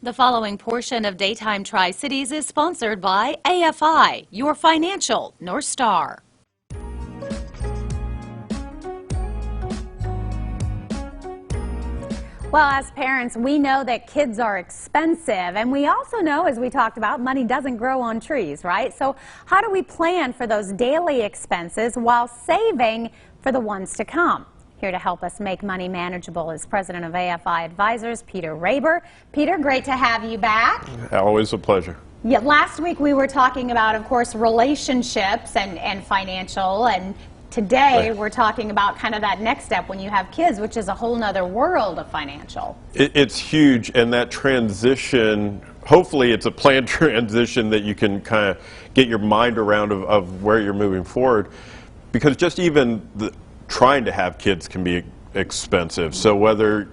The following portion of Daytime Tri-Cities is sponsored by AFI, your financial North Star. Well, as parents, we know that kids are expensive, and we also know, as we talked about, money doesn't grow on trees, right? So how do we plan for those daily expenses while saving for the ones to come? Here to help us make money manageable is President of AFI Advisors, Peter Raber. Peter, great to have you back. Always a pleasure. Yeah, last week we were talking about, of course, relationships and financial, and today we're talking about kind of that next step when you have kids, which is a whole nother world of financial. It's huge, and that transition, hopefully it's a planned transition that you can kind of get your mind around of where you're moving forward, because just even trying to have kids can be expensive. So whether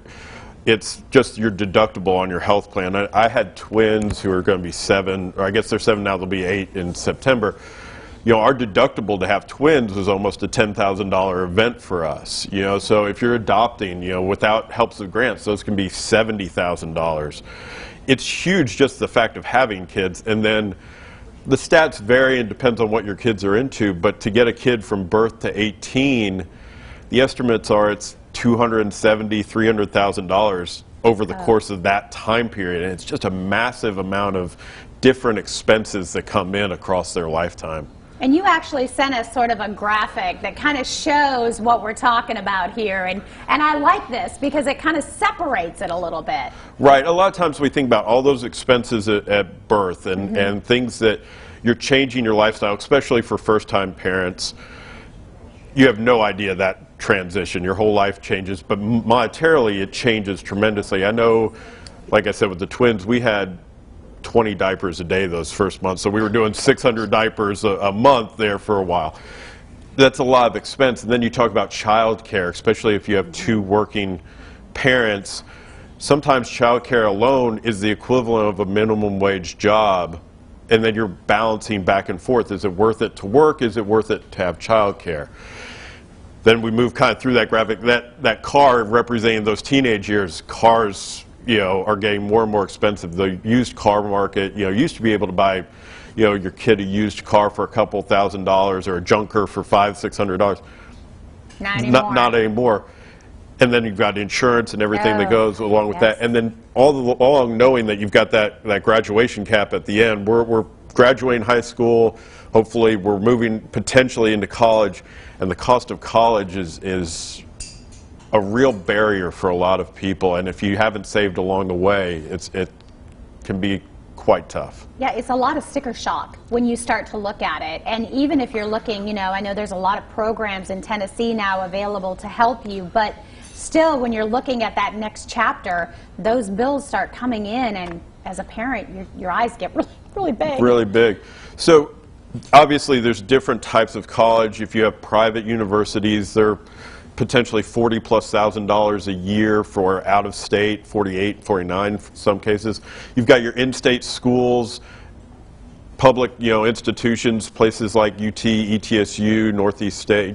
it's just your deductible on your health plan. I had twins who are going to be 7, or I guess they're 7 now, they'll be 8 in September. You know, our deductible to have twins was almost a $10,000 event for us. You know, so if you're adopting, you know, without helps of grants, those can be $70,000. It's huge, just the fact of having kids. And then the stats vary and depends on what your kids are into, but to get a kid from birth to 18, the estimates are it's $270,000, $300,000 over the course of that time period. And it's just a massive amount of different expenses that come in across their lifetime. And you actually sent us sort of a graphic that kind of shows what we're talking about here, and I like this because it kind of separates it a little bit. Right. A lot of times we think about all those expenses at birth and things that you're changing your lifestyle, especially for first-time parents. You have no idea that transition. Your whole life changes, but monetarily it changes tremendously. I know, like I said, with the twins, we had 20 diapers a day those first months, so we were doing 600 diapers a month there for a while. That's a lot of expense. And then you talk about child care, especially if you have 2 working parents. Sometimes child care alone is the equivalent of a minimum wage job, and then you're balancing back and forth. Is it worth it to work? Is it worth it to have child care? Then we move kind of through that graphic. That car representing those teenage years, cars, you know, are getting more and more expensive. The used car market, you know, used to be able to buy, you know, your kid a used car for a couple $1,000s or a junker for $500, $600. Not anymore. Not anymore. And then you've got insurance and everything that goes along with that. And then all along knowing that you've got that graduation cap at the end. We're graduating high school. Hopefully we're moving potentially into college. And the cost of college is a real barrier for a lot of people, and if you haven't saved along the way, it can be quite tough. Yeah, it's a lot of sticker shock when you start to look at it. And even if you're looking, you know, I know there's a lot of programs in Tennessee now available to help you, but still when you're looking at that next chapter, those bills start coming in, and as a parent, your eyes get really big. Really big. So obviously there's different types of college. If you have private universities, they're potentially $40,000+ a year for out of state, $48,000, $49,000 in some cases. You've got your in-state schools, public, you know, institutions, places like UT, ETSU, Northeast State.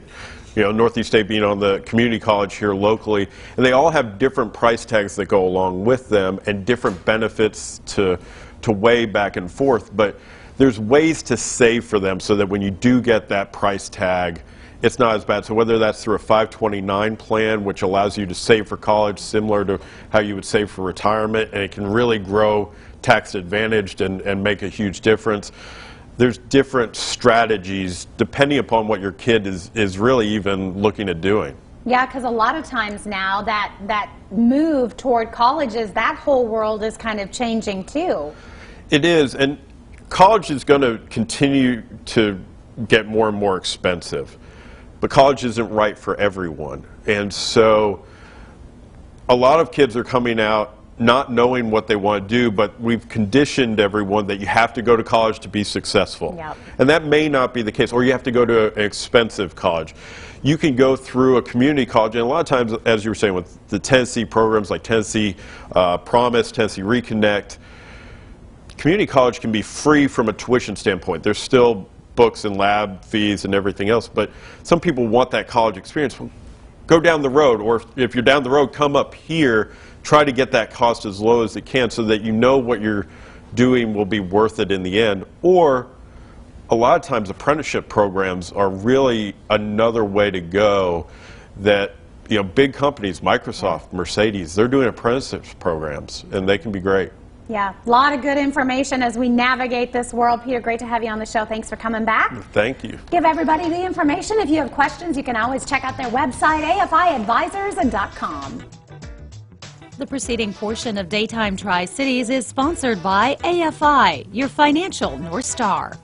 You know, Northeast State being on the community college here locally, and they all have different price tags that go along with them and different benefits to weigh back and forth. But there's ways to save for them so that when you do get that price tag, it's not as bad. So whether that's through a 529 plan, which allows you to save for college similar to how you would save for retirement, and it can really grow tax advantaged and make a huge difference. There's different strategies depending upon what your kid is really even looking at doing. Yeah, because a lot of times now that move toward colleges, that whole world is kind of changing too. It is, and college is going to continue to get more and more expensive. But college isn't right for everyone. And so a lot of kids are coming out not knowing what they want to do, but we've conditioned everyone that you have to go to college to be successful. Yep. And that may not be the case, or you have to go to an expensive college. You can go through a community college, and a lot of times, as you were saying, with the Tennessee programs like Tennessee Promise, Tennessee Reconnect, community college can be free from a tuition standpoint. There's still books and lab fees and everything else, but some people want that college experience. Well, go down the road, or if you're down the road, come up here try to get that cost as low as it can so that you know what you're doing will be worth it in the end. Or a lot of times apprenticeship programs are really another way to go that, you know, big companies, Microsoft, Mercedes, they're doing apprenticeship programs, and they can be great. Yeah, a lot of good information as we navigate this world. Peter, great to have you on the show. Thanks for coming back. Thank you. Give everybody the information. If you have questions, you can always check out their website, afiadvisors.com. The preceding portion of Daytime Tri-Cities is sponsored by AFI, your financial North Star.